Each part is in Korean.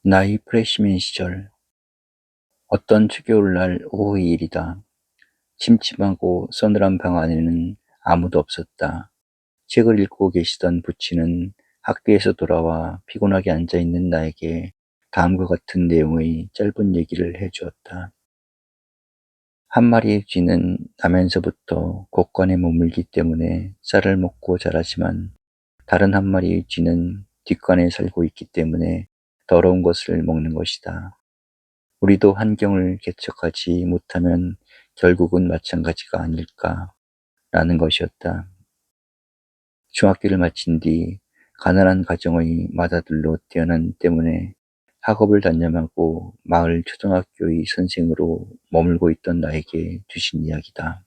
나의 프레시맨 시절, 어떤 추겨울날 오후의 일이다. 침침하고 서늘한 방 안에는 아무도 없었다. 책을 읽고 계시던 부치는 학교에서 돌아와 피곤하게 앉아있는 나에게 다음과 같은 내용의 짧은 얘기를 해주었다. 한 마리의 쥐는 나면서부터 곳간에 머물기 때문에 쌀을 먹고 자라지만 다른 한 마리의 쥐는 뒷간에 살고 있기 때문에 더러운 것을 먹는 것이다. 우리도 환경을 개척하지 못하면 결국은 마찬가지가 아닐까라는 것이었다. 중학교를 마친 뒤 가난한 가정의 맏아들로 태어난 때문에 학업을 단념하고 마을 초등학교의 선생으로 머물고 있던 나에게 주신 이야기다.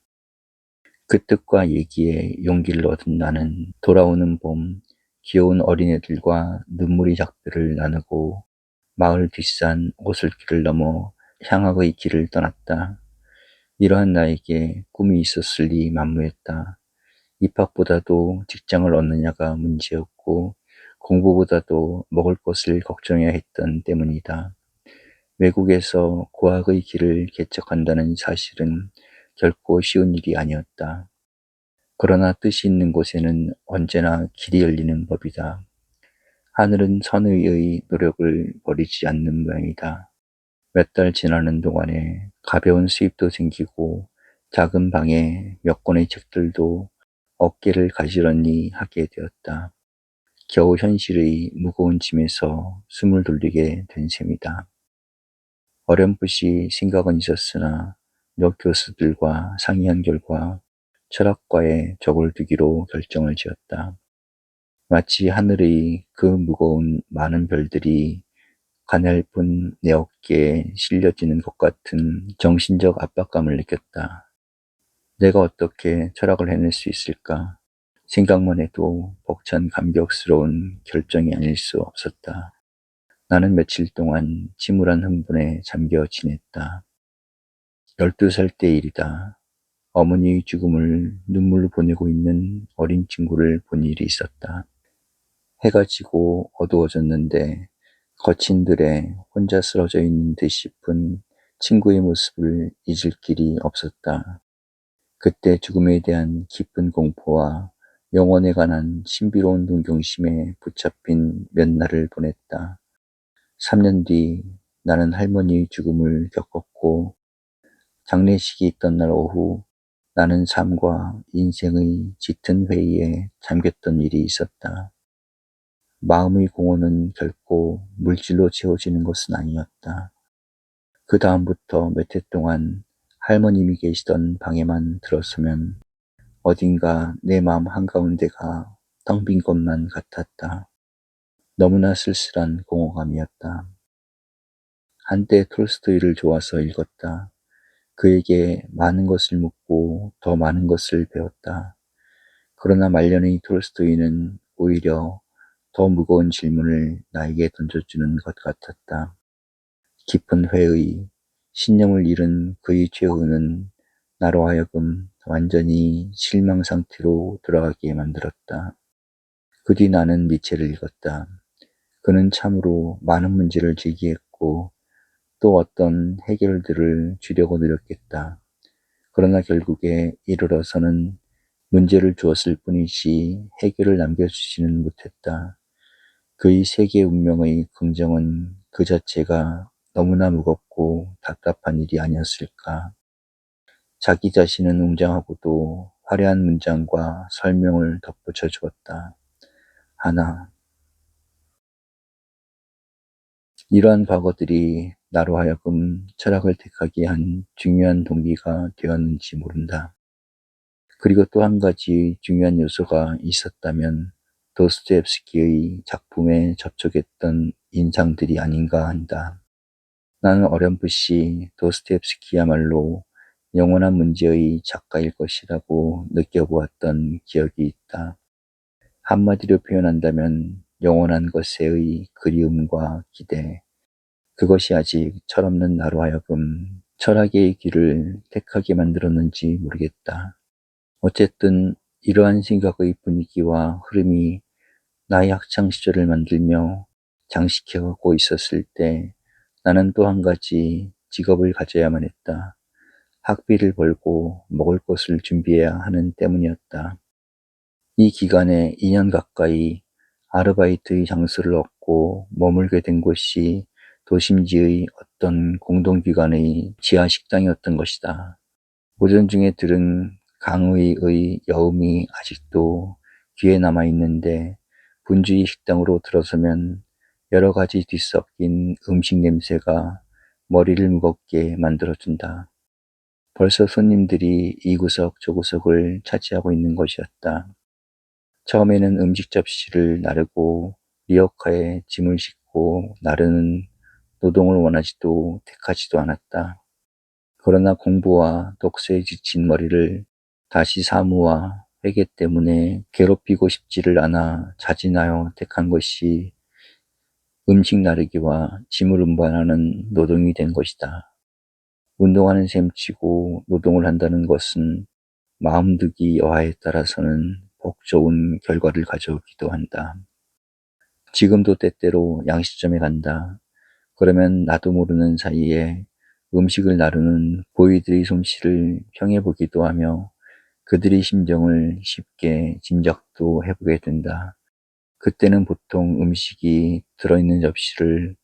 그 뜻과 얘기에 용기를 얻은 나는 돌아오는 봄, 귀여운 어린애들과 눈물의 작별을 나누고 마을 뒷산 오솔길을 넘어 향학의 길을 떠났다. 이러한 나에게 꿈이 있었을 리 만무했다. 입학보다도 직장을 얻느냐가 문제였고 공부보다도 먹을 것을 걱정해야 했던 때문이다. 외국에서 고학의 길을 개척한다는 사실은 결코 쉬운 일이 아니었다. 그러나 뜻이 있는 곳에는 언제나 길이 열리는 법이다. 하늘은 선의의 노력을 버리지 않는 모양이다. 몇 달 지나는 동안에 가벼운 수입도 생기고 작은 방에 몇 권의 책들도 어깨를 가지런히 하게 되었다. 겨우 현실의 무거운 짐에서 숨을 돌리게 된 셈이다. 어렴풋이 생각은 있었으나 몇 교수들과 상의한 결과 철학과에 적을 두기로 결정을 지었다. 마치 하늘의 그 무거운 많은 별들이 가냘픈 내 어깨에 실려지는 것 같은 정신적 압박감을 느꼈다. 내가 어떻게 철학을 해낼 수 있을까? 생각만 해도 벅찬 감격스러운 결정이 아닐 수 없었다. 나는 며칠 동안 침울한 흥분에 잠겨 지냈다. 12살 때 일이다. 어머니의 죽음을 눈물로 보내고 있는 어린 친구를 본 일이 있었다. 해가 지고 어두워졌는데 거친 들에 혼자 쓰러져 있는 듯 싶은 친구의 모습을 잊을 길이 없었다. 그때 죽음에 대한 깊은 공포와 영혼에 관한 신비로운 동경심에 붙잡힌 몇 날을 보냈다. 3년 뒤 나는 할머니의 죽음을 겪었고 장례식이 있던 날 오후 나는 삶과 인생의 짙은 회의에 잠겼던 일이 있었다. 마음의 공허는 결코 물질로 채워지는 것은 아니었다. 그 다음부터 몇 해 동안 할머님이 계시던 방에만 들어서면 어딘가 내 마음 한가운데가 텅 빈 것만 같았다. 너무나 쓸쓸한 공허감이었다. 한때 톨스토이를 좋아서 읽었다. 그에게 많은 것을 묻고 더 많은 것을 배웠다. 그러나 말년의 톨스토이는 오히려 더 무거운 질문을 나에게 던져주는 것 같았다. 깊은 회의, 신념을 잃은 그의 최후는 나로 하여금 완전히 실망 상태로 돌아가게 만들었다. 그 뒤 나는 니체를 읽었다. 그는 참으로 많은 문제를 제기했고 또 어떤 해결들을 주려고 노력했다. 그러나 결국에 이르러서는 문제를 주었을 뿐이지 해결을 남겨주지는 못했다. 그의 세계 운명의 긍정은 그 자체가 너무나 무겁고 답답한 일이 아니었을까. 자기 자신은 웅장하고도 화려한 문장과 설명을 덧붙여 주었다. 하나, 이러한 과거들이 나로 하여금 철학을 택하게 한 중요한 동기가 되었는지 모른다. 그리고 또 한 가지 중요한 요소가 있었다면 도스토옙스키의 작품에 접촉했던 인상들이 아닌가 한다. 나는 어렴풋이 도스토옙스키야말로 영원한 문제의 작가일 것이라고 느껴보았던 기억이 있다. 한마디로 표현한다면 영원한 것에의 그리움과 기대, 그것이 아직 철없는 나로 하여금 철학의 길을 택하게 만들었는지 모르겠다. 어쨌든 이러한 생각의 분위기와 흐름이 나의 학창시절을 만들며 장식해가고 있었을 때 나는 또 한 가지 직업을 가져야만 했다. 학비를 벌고 먹을 것을 준비해야 하는 때문이었다. 이 기간에 2년 가까이 아르바이트의 장소를 얻고 머물게 된 곳이 도심지의 어떤 공동기관의 지하 식당이었던 것이다. 오전 중에 들은 강의의 여음이 아직도 귀에 남아있는데 분주히 식당으로 들어서면 여러 가지 뒤섞인 음식 냄새가 머리를 무겁게 만들어준다. 벌써 손님들이 이 구석 저 구석을 차지하고 있는 것이었다. 처음에는 음식 접시를 나르고 리어카에 짐을 싣고 나르는 노동을 원하지도 택하지도 않았다. 그러나 공부와 독서에 지친 머리를 다시 사무와 회계 때문에 괴롭히고 싶지를 않아 자진하여 택한 것이 음식 나르기와 짐을 운반하는 노동이 된 것이다. 운동하는 셈치고 노동을 한다는 것은 마음득이 여하에 따라서는 복 좋은 결과를 가져오기도 한다. 지금도 때때로 양식점에 간다. 그러면 나도 모르는 사이에 음식을 나르는 고이들의 솜씨를 평해보기도 하며 그들의 심정을 쉽게 짐작도 해보게 된다. 그때는 보통 음식이 들어있는 접시를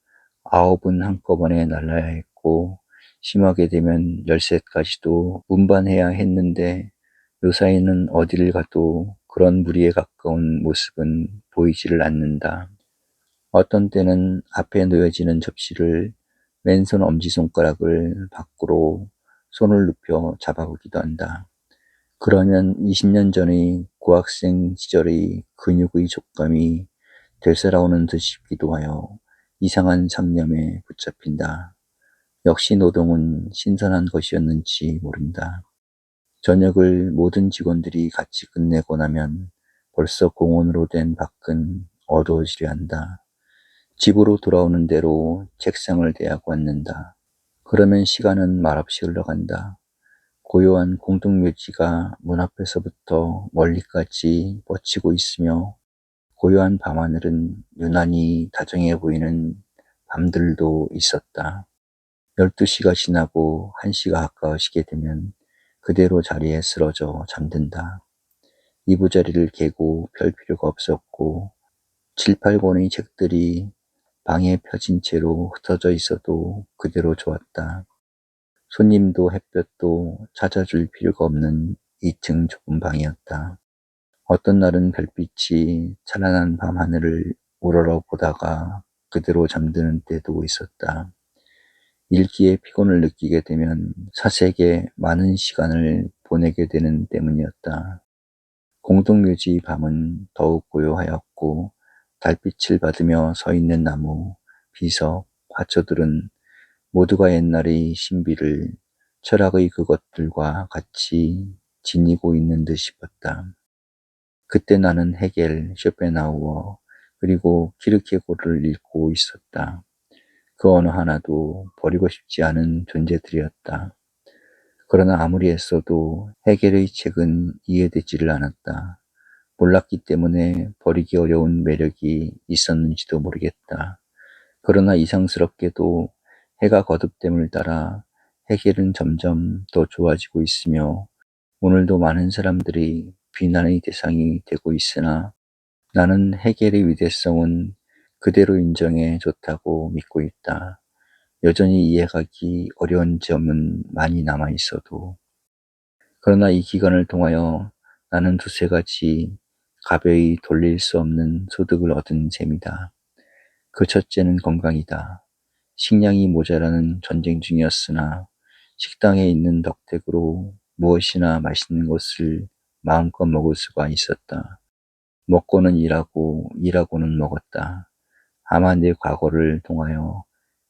9은 한꺼번에 날라야 했고 심하게 되면 13까지도 운반해야 했는데 요사이는 어디를 가도 그런 무리에 가까운 모습은 보이지를 않는다. 어떤 때는 앞에 놓여지는 접시를 왼손 엄지손가락을 밖으로 손을 눕혀 잡아보기도 한다. 그러면 20년 전의 고학생 시절의 근육의 촉감이 되살아오는 듯 싶기도 하여 이상한 상념에 붙잡힌다. 역시 노동은 신선한 것이었는지 모른다. 저녁을 모든 직원들이 같이 끝내고 나면 벌써 공원으로 된 밖은 어두워지려 한다. 집으로 돌아오는 대로 책상을 대하고 앉는다. 그러면 시간은 말없이 흘러간다. 고요한 공동묘지가 문 앞에서부터 멀리까지 뻗치고 있으며 고요한 밤하늘은 유난히 다정해 보이는 밤들도 있었다. 12시가 지나고 1시가 가까워지게 되면 그대로 자리에 쓰러져 잠든다. 이부자리를 개고 펼 필요가 없었고 7, 8권의 책들이 방에 펴진 채로 흩어져 있어도 그대로 좋았다. 손님도 햇볕도 찾아줄 필요가 없는 2층 좁은 방이었다. 어떤 날은 별빛이 찬란한 밤하늘을 우러러 보다가 그대로 잠드는 때도 있었다. 읽기에 피곤을 느끼게 되면 사색에 많은 시간을 보내게 되는 때문이었다. 공동묘지 밤은 더욱 고요하였고 달빛을 받으며 서 있는 나무, 비석, 화초들은 모두가 옛날의 신비를 철학의 그것들과 같이 지니고 있는 듯 싶었다. 그때 나는 헤겔, 쇼펜하우어, 그리고 키르케고르를 읽고 있었다. 그 어느 하나도 버리고 싶지 않은 존재들이었다. 그러나 아무리 애써도 헤겔의 책은 이해되지를 않았다. 몰랐기 때문에 버리기 어려운 매력이 있었는지도 모르겠다. 그러나 이상스럽게도 해가 거듭됨을 따라 헤겔은 점점 더 좋아지고 있으며 오늘도 많은 사람들이 비난의 대상이 되고 있으나 나는 헤겔의 위대성은 그대로 인정해 좋다고 믿고 있다. 여전히 이해하기 어려운 점은 많이 남아 있어도. 그러나 이 기간을 통하여 나는 두세 가지 가벼이 돌릴 수 없는 소득을 얻은 셈이다. 그 첫째는 건강이다. 식량이 모자라는 전쟁 중이었으나 식당에 있는 덕택으로 무엇이나 맛있는 것을 마음껏 먹을 수가 있었다. 먹고는 일하고 일하고는 먹었다. 아마 내 과거를 통하여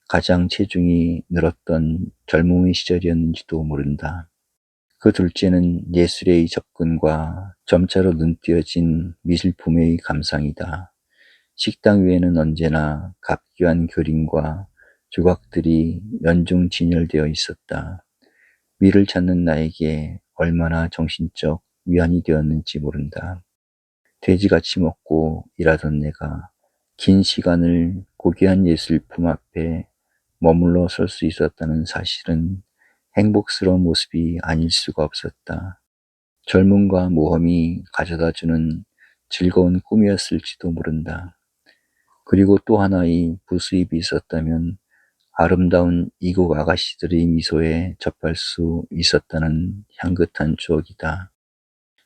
가장 체중이 늘었던 젊음의 시절이었는지도 모른다. 그 둘째는 예술의 접근과 점차로 눈띄어진 미술품의 감상이다. 식당 위에는 언제나 값귀한 그림과 조각들이 연중 진열되어 있었다. 미를 찾는 나에게 얼마나 정신적 위안이 되었는지 모른다. 돼지같이 먹고 일하던 내가 긴 시간을 고귀한 예술품 앞에 머물러 설 수 있었다는 사실은 행복스러운 모습이 아닐 수가 없었다. 젊음과 모험이 가져다주는 즐거운 꿈이었을지도 모른다. 그리고 또 하나의 부수입이 있었다면 아름다운 이국 아가씨들의 미소에 접할 수 있었다는 향긋한 추억이다.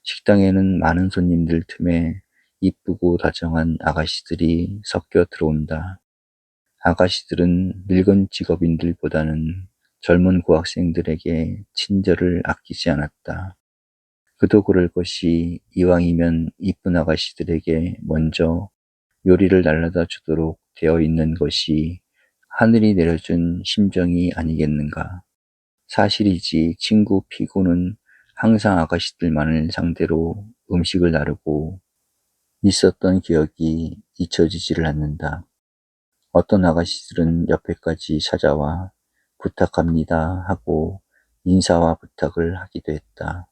식당에는 많은 손님들 틈에 이쁘고 다정한 아가씨들이 섞여 들어온다. 아가씨들은 늙은 직업인들보다는 젊은 고학생들에게 친절을 아끼지 않았다. 그도 그럴 것이 이왕이면 이쁜 아가씨들에게 먼저 요리를 날라다 주도록 되어 있는 것이 하늘이 내려준 심정이 아니겠는가. 사실이지 친구 피고는 항상 아가씨들만을 상대로 음식을 나르고 있었던 기억이 잊혀지지를 않는다. 어떤 아가씨들은 옆에까지 찾아와 부탁합니다 하고 인사와 부탁을 하기도 했다.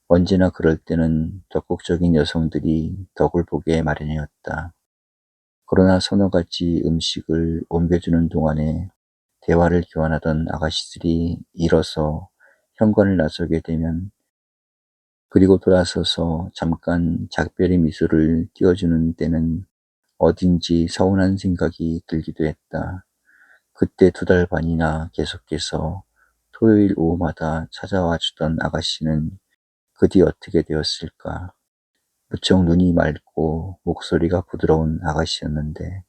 언제나 그럴 때는 적극적인 여성들이 덕을 보게 마련이었다. 그러나 서너 가지 음식을 옮겨주는 동안에 대화를 교환하던 아가씨들이 일어서 현관을 나서게 되면, 그리고 돌아서서 잠깐 작별의 미소를 띄워주는 때는 어딘지 서운한 생각이 들기도 했다. 그때 2달 반이나 계속해서 토요일 오후마다 찾아와 주던 아가씨는 그 뒤 어떻게 되었을까? 무척 눈이 맑고 목소리가 부드러운 아가씨였는데